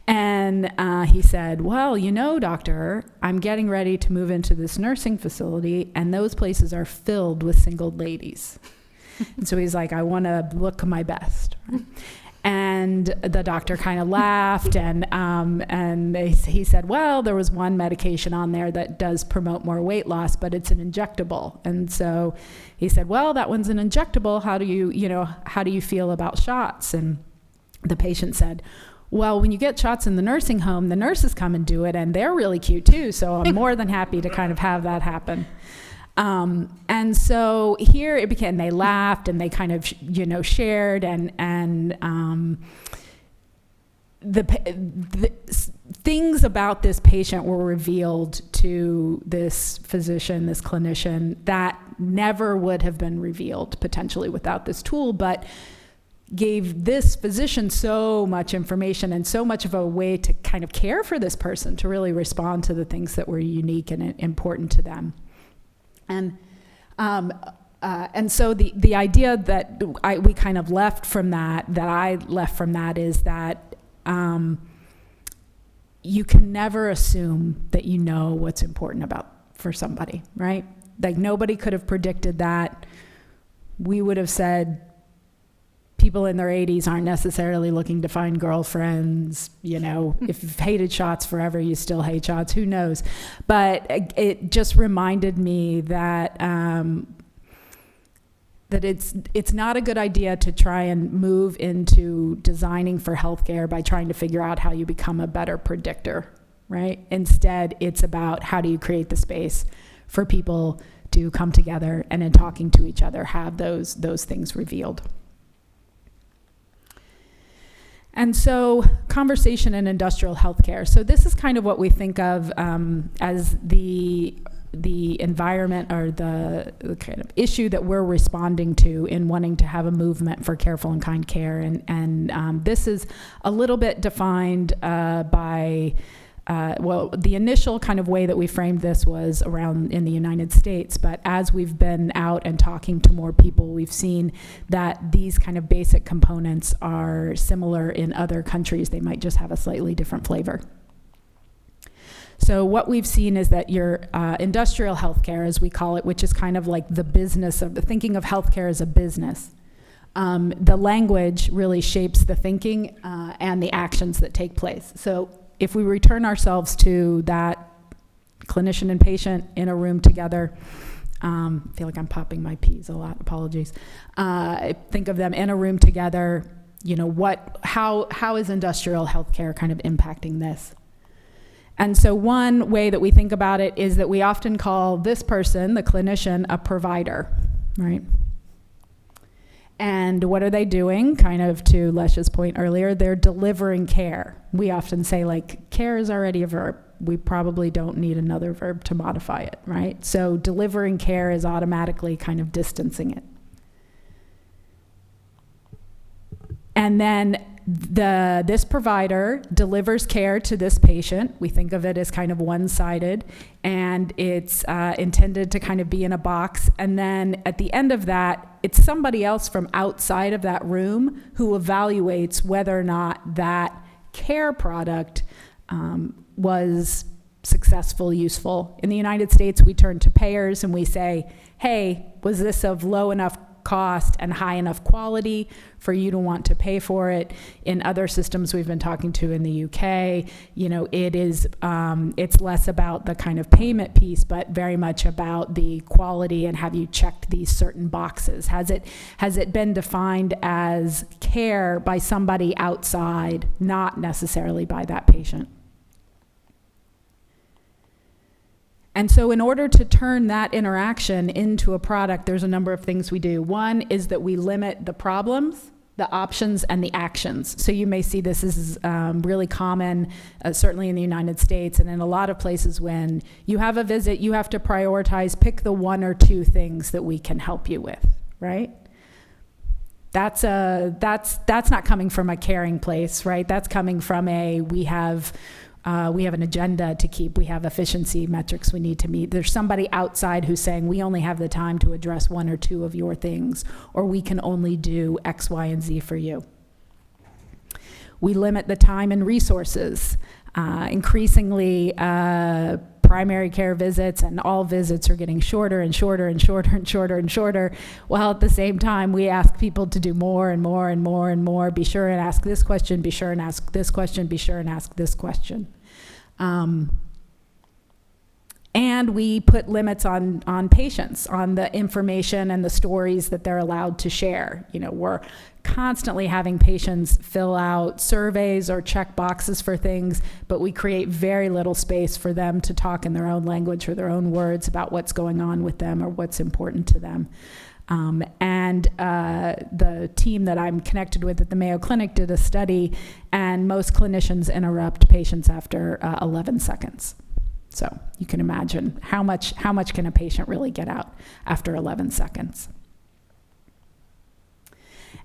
And he said, well, doctor, I'm getting ready to move into this nursing facility, and those places are filled with single ladies. And so he's like, I want to look my best. Right? And the doctor kind of laughed, and he said, well, there was one medication on there that does promote more weight loss, but it's an injectable. And so he said, well, that one's an injectable. How do you feel about shots? And the patient said, well, when you get shots in the nursing home, the nurses come and do it, and they're really cute too, so I'm more than happy to kind of have that happen. And so here it became, they laughed and they kind of, shared, and the things about this patient were revealed to this physician, this clinician, that never would have been revealed potentially without this tool, but gave this physician so much information and so much of a way to kind of care for this person, to really respond to the things that were unique and important to them. And so the idea that we kind of left from that I left from that is that you can never assume that you know what's important for somebody, right? Like, nobody could have predicted that. We would have said people in their 80s aren't necessarily looking to find girlfriends. If you've hated shots forever, you still hate shots. Who knows? But it just reminded me that that it's not a good idea to try and move into designing for healthcare by trying to figure out how you become a better predictor, right? Instead, it's about how do you create the space for people to come together and in talking to each other have those things revealed. And so, conversation in industrial healthcare. So this is kind of what we think of as the environment, or the kind of issue that we're responding to in wanting to have a movement for careful and kind care. And this is a little bit defined by the initial kind of way that we framed this was around in the United States, but as we've been out and talking to more people, we've seen that these kind of basic components are similar in other countries. They might just have a slightly different flavor. So what we've seen is that your industrial healthcare, as we call it, which is kind of like the business of thinking of healthcare as a business, the language really shapes the thinking and the actions that take place. So if we return ourselves to that clinician and patient in a room together, I feel like I'm popping my P's a lot, apologies. Think of them in a room together, how is industrial healthcare kind of impacting this? And so one way that we think about it is that we often call this person, the clinician, a provider, right? And what are they doing? Kind of to Lesh's point earlier, they're delivering care. We often say, like, care is already a verb. We probably don't need another verb to modify it, right? So delivering care is automatically kind of distancing it. And then this provider delivers care to this patient. We think of it as kind of one-sided, and it's intended to kind of be in a box. And then at the end of that, it's somebody else from outside of that room who evaluates whether or not that care product was successful, useful. In the United States, we turn to payers and we say, hey, was this of low enough cost and high enough quality for you to want to pay for it? In other systems we've been talking to in the UK, it is it's less about the kind of payment piece, but very much about the quality and have you checked these certain boxes? Has it been defined as care by somebody outside, not necessarily by that patient? And so in order to turn that interaction into a product, there's a number of things we do. One is that we limit the problems, the options, and the actions. So you may see this is really common, certainly in the United States, and in a lot of places when you have a visit, you have to prioritize, pick the one or two things that we can help you with, right? That's not coming from a caring place, right? That's coming from we have an agenda to keep. We have efficiency metrics we need to meet. There's somebody outside who's saying, we only have the time to address one or two of your things, or we can only do X, Y, and Z for you. We limit the time and resources. Increasingly, primary care visits and all visits are getting shorter and shorter and shorter and shorter and shorter, while at the same time we ask people to do more and more and more and more. Be sure and ask this question, be sure and ask this question, be sure and ask this question. And we put limits on patients, on the information and the stories that they're allowed to share. We're constantly having patients fill out surveys or check boxes for things, but we create very little space for them to talk in their own language or their own words about what's going on with them or what's important to them. And the team that I'm connected with at the Mayo Clinic did a study, and most clinicians interrupt patients after 11 seconds. So you can imagine how much can a patient really get out after 11 seconds.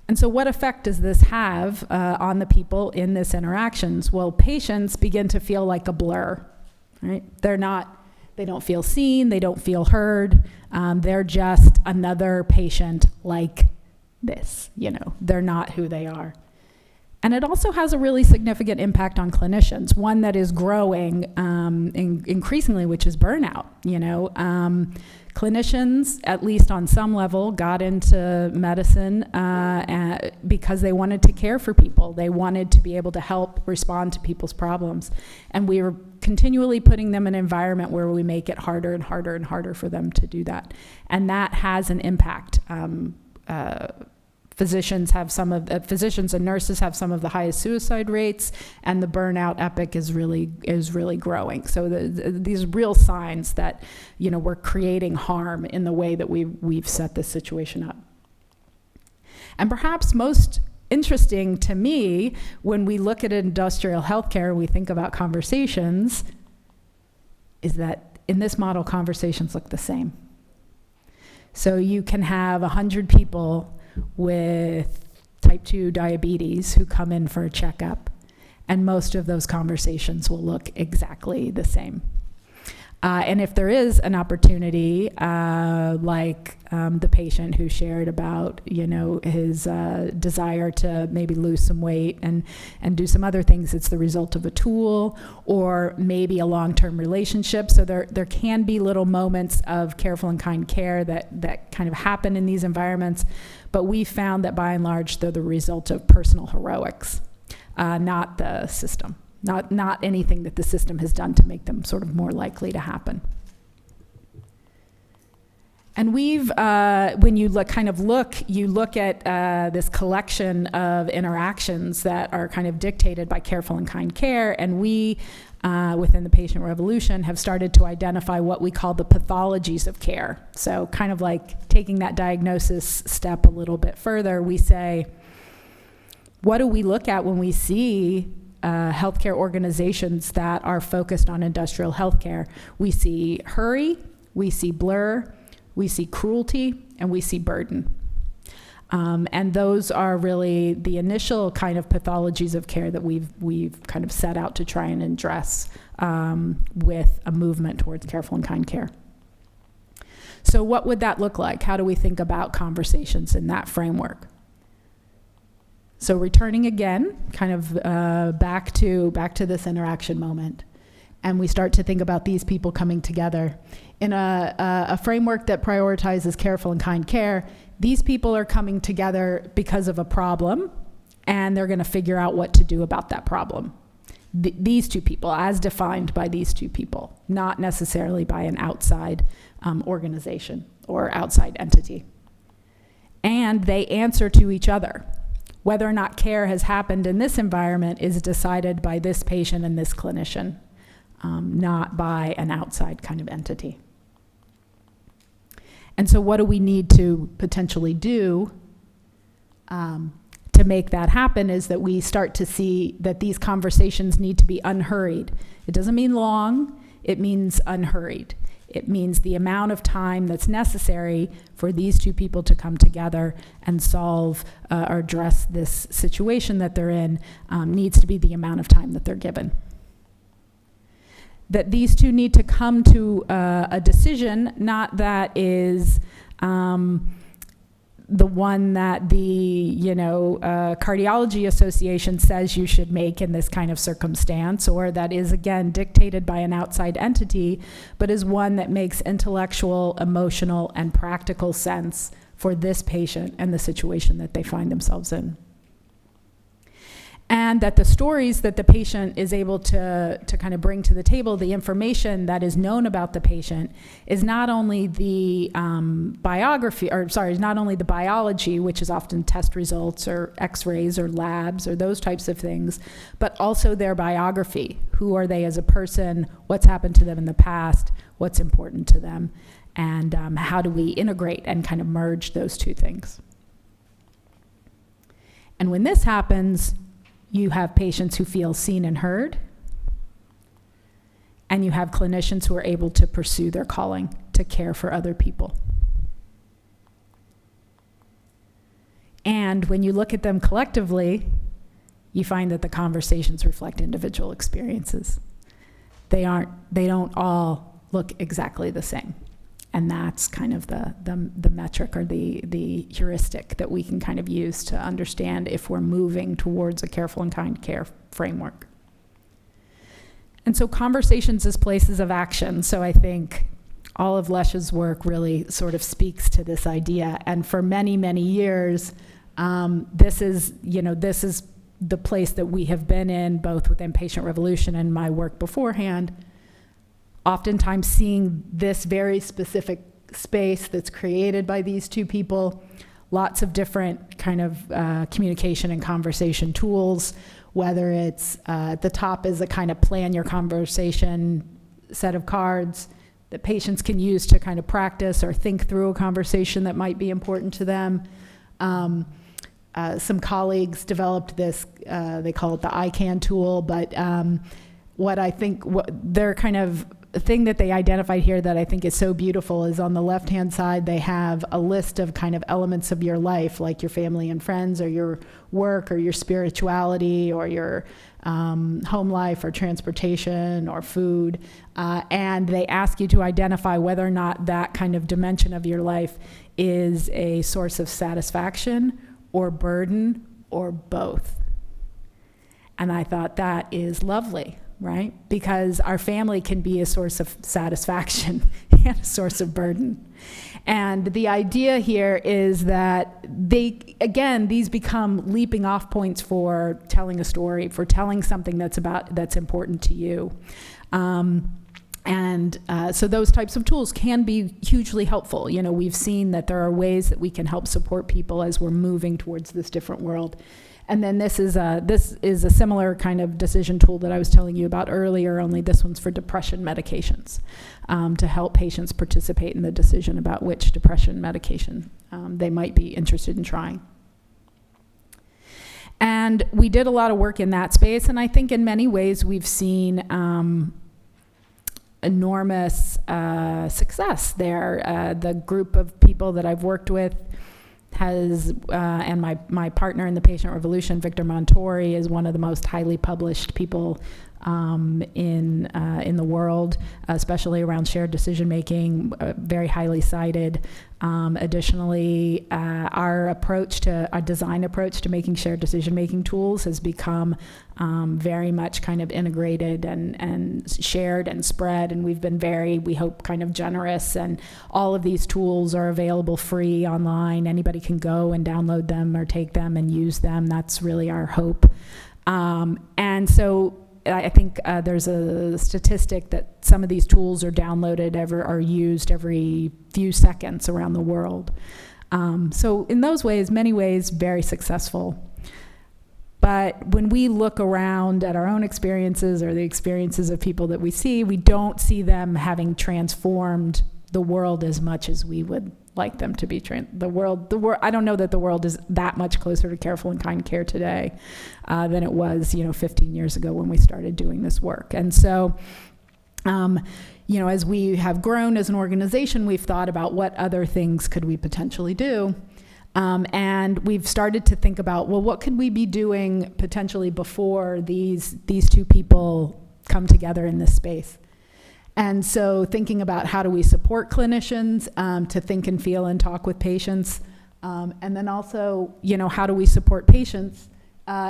And so what effect does this have on the people in this interactions? Well, patients begin to feel like a blur, right? They don't feel seen, they don't feel heard. They're just another patient like this, They're not who they are. And it also has a really significant impact on clinicians, one that is growing increasingly, which is burnout. Clinicians, at least on some level, got into medicine because they wanted to care for people. They wanted to be able to help respond to people's problems. And we were continually putting them in an environment where we make it harder and harder and harder for them to do that. And that has an impact. Physicians and nurses have some of the highest suicide rates, and the burnout epic is really growing. So these real signs that we're creating harm in the way that we've set this situation up. And perhaps most interesting to me, when we look at industrial healthcare, we think about conversations, is that in this model, conversations look the same. So you can have 100 people with type 2 diabetes who come in for a checkup, and most of those conversations will look exactly the same. And if there is an opportunity, like the patient who shared about, his desire to maybe lose some weight and do some other things, it's the result of a tool or maybe a long-term relationship. So there can be little moments of careful and kind care that kind of happen in these environments, but we found that by and large, they're the result of personal heroics, not the system. Not anything that the system has done to make them sort of more likely to happen. And we've, when you look at this collection of interactions that are kind of dictated by careful and kind care, and we, within the patient revolution, have started to identify what we call the pathologies of care. So kind of like taking that diagnosis step a little bit further, we say, what do we look at when we see healthcare organizations that are focused on industrial healthcare? We see hurry, we see blur, we see cruelty, and we see burden. And those are really the initial kind of pathologies of care that we've kind of set out to try and address with a movement towards careful and kind care. So what would that look like? How do we think about conversations in that framework? So returning again, kind of back to this interaction moment, and we start to think about these people coming together in a framework that prioritizes careful and kind care. These people are coming together because of a problem, and they're going to figure out what to do about that problem. These two people, as defined by these two people, not necessarily by an outside organization or outside entity. And they answer to each other. Whether or not care has happened in this environment is decided by this patient and this clinician, not by an outside kind of entity. And so what do we need to potentially do to make that happen is that we start to see that these conversations need to be unhurried. It doesn't mean long, it means unhurried. It means the amount of time that's necessary for these two people to come together and solve or address this situation that they're in needs to be the amount of time that they're given. That these two need to come to a decision, not that is the one that the cardiology association says you should make in this kind of circumstance, or that is again dictated by an outside entity, but is one that makes intellectual, emotional, and practical sense for this patient and the situation that they find themselves in. And that the stories that the patient is able to kind of bring to the table, the information that is known about the patient, is not only the not only the biology, which is often test results or x-rays or labs or those types of things, but also their biography. Who are they as a person? What's happened to them in the past? What's important to them? And how do we integrate and kind of merge those two things? And when this happens, you have patients who feel seen and heard, and you have clinicians who are able to pursue their calling to care for other people. And when you look at them collectively, you find that the conversations reflect individual experiences. They don't all look exactly the same. And that's kind of the metric or the heuristic that we can kind of use to understand if we're moving towards a careful and kind care framework. And so conversations as places of action. So I think all of Lesh's work really sort of speaks to this idea. And for many, many years, this is the place that we have been in, both within Patient Revolution and my work beforehand, oftentimes seeing this very specific space that's created by these two people, lots of different kind of communication and conversation tools, whether it's at the top is a kind of plan your conversation set of cards that patients can use to kind of practice or think through a conversation that might be important to them. Some colleagues developed this, they call it the Icann Tool, but their kind of thing that they identified here that I think is so beautiful is on the left-hand side, they have a list of kind of elements of your life, like your family and friends, or your work, or your spirituality, or your home life, or transportation, or food. And they ask you to identify whether or not that kind of dimension of your life is a source of satisfaction or burden or both. And I thought that is lovely, right? Because our family can be a source of satisfaction and a source of burden. And the idea here is that these become leaping off points for telling a story, for telling something that's important to you. So those types of tools can be hugely helpful. We've seen that there are ways that we can help support people as we're moving towards this different world. And then this is a similar kind of decision tool that I was telling you about earlier, only this one's for depression medications, to help patients participate in the decision about which depression medication they might be interested in trying. And we did a lot of work in that space, and I think in many ways we've seen enormous success there. The group of people that I've worked with has, and my partner in the Patient Revolution, Victor Montori, is one of the most highly published people in the world, especially around shared decision making, very highly cited. Additionally, our design approach to making shared decision making tools has become very much kind of integrated and shared and spread, and we've been we hope, kind of generous, and all of these tools are available free online. Anybody can go and download them or take them and use them. That's really our hope. And so I think there's a statistic that some of these tools are downloaded are used every few seconds around the world. So in those ways, many ways, very successful. But when we look around at our own experiences or the experiences of people that we see, we don't see them having transformed the world as much as we would like them to be. The world. I don't know that the world is that much closer to careful and kind care today than it was, 15 years ago when we started doing this work. And so, as we have grown as an organization, we've thought about what other things could we potentially do. And we've started to think about, well, what could we be doing potentially before these two people come together in this space? And so thinking about how do we support clinicians to think and feel and talk with patients, and then also, how do we support patients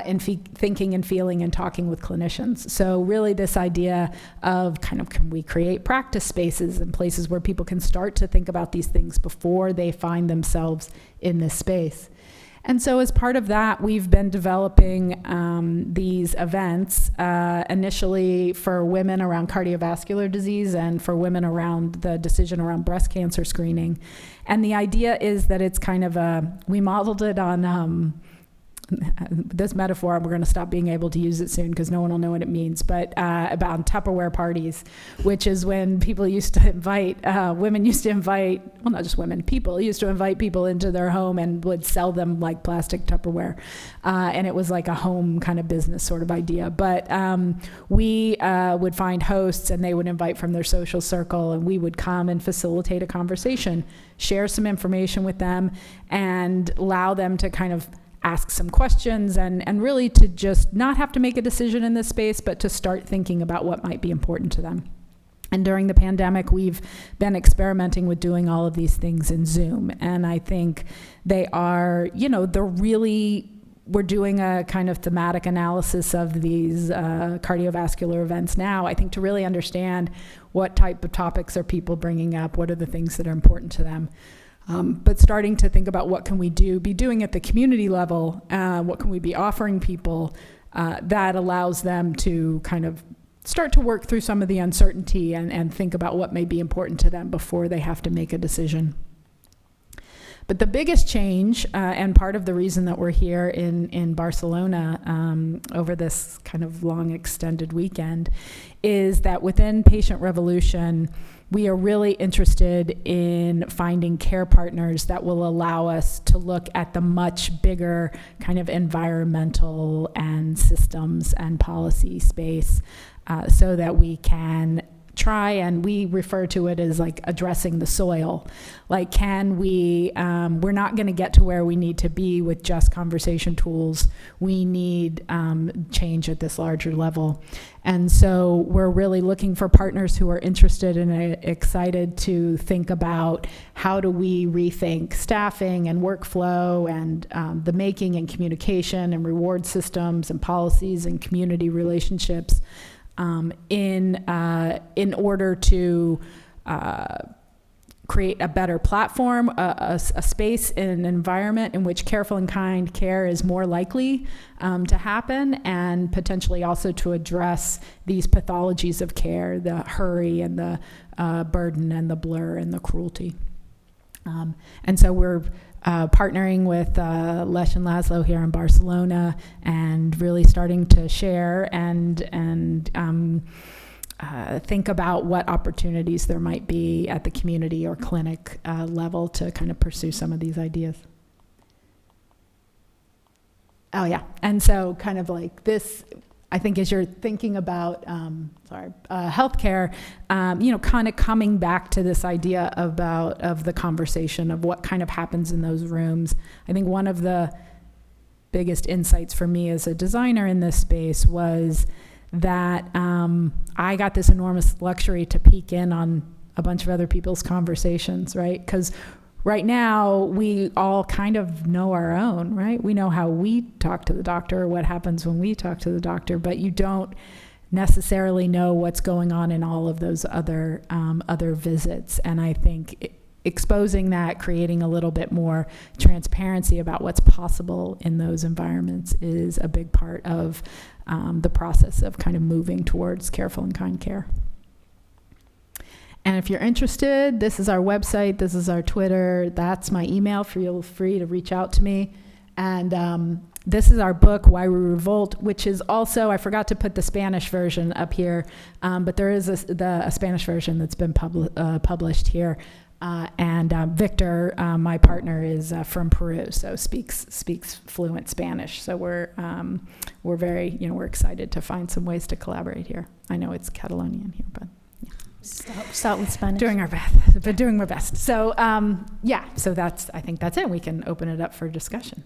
in thinking and feeling and talking with clinicians? So really this idea of can we create practice spaces and places where people can start to think about these things before they find themselves in this space. And so as part of that, we've been developing these events initially for women around cardiovascular disease and for women around the decision around breast cancer screening. And the idea is that it's kind of we modeled it on this metaphor, we're going to stop being able to use it soon because no one will know what it means, but about Tupperware parties, which is when people used to invite, women used to invite, well, not just women, people used to invite people into their home and would sell them like plastic Tupperware. And it was like a home kind of business sort of idea. But we would find hosts and they would invite from their social circle, and we would come and facilitate a conversation, share some information with them, and allow them to kind of ask some questions and really to just not have to make a decision in this space, but to start thinking about what might be important to them. And during the pandemic, we've been experimenting with doing all of these things in Zoom. And I think they are, we're doing a kind of thematic analysis of these cardiovascular events now, I think, to really understand what type of topics are people bringing up, what are the things that are important to them. But starting to think about what can we be doing at the community level, what can we be offering people that allows them to kind of start to work through some of the uncertainty and think about what may be important to them before they have to make a decision. But the biggest change, and part of the reason that we're here in Barcelona over this kind of long extended weekend, is that within Patient Revolution, we are really interested in finding care partners that will allow us to look at the much bigger kind of environmental and systems and policy space, so that we can try, and we refer to it as like addressing the soil. Like, can we, we're not going to get to where we need to be with just conversation tools. We need change at this larger level. And so we're really looking for partners who are interested and excited to think about how do we rethink staffing and workflow and the making and communication and reward systems and policies and community relationships in order to create a better platform, a space, an environment in which careful and kind care is more likely to happen, and potentially also to address these pathologies of care, the hurry and the burden and the blur and the cruelty. And so we're partnering with Lesh and Laszlo here in Barcelona, and really starting to share and think about what opportunities there might be at the community or clinic level to kind of pursue some of these ideas. Oh yeah, and so kind of like this, I think as you're thinking about healthcare, kind of coming back to this idea of the conversation of what kind of happens in those rooms. I think one of the biggest insights for me as a designer in this space was that I got this enormous luxury to peek in on a bunch of other people's conversations, right? Because right now, we all kind of know our own, right? We know how we talk to the doctor, what happens when we talk to the doctor, but you don't necessarily know what's going on in all of those other visits. And I think exposing that, creating a little bit more transparency about what's possible in those environments is a big part of the process of kind of moving towards careful and kind care. And if you're interested, this is our website, this is our Twitter, that's my email. Feel free to reach out to me. And this is our book, Why We Revolt, which is also, I forgot to put the Spanish version up here, but there is a Spanish version that's been published here. And Victor, my partner, is from Peru, so speaks fluent Spanish. So we're very, we're excited to find some ways to collaborate here. I know it's Catalonian here, but Start with Spanish. Doing our best, but doing my best. So, so I think that's it. We can open it up for discussion.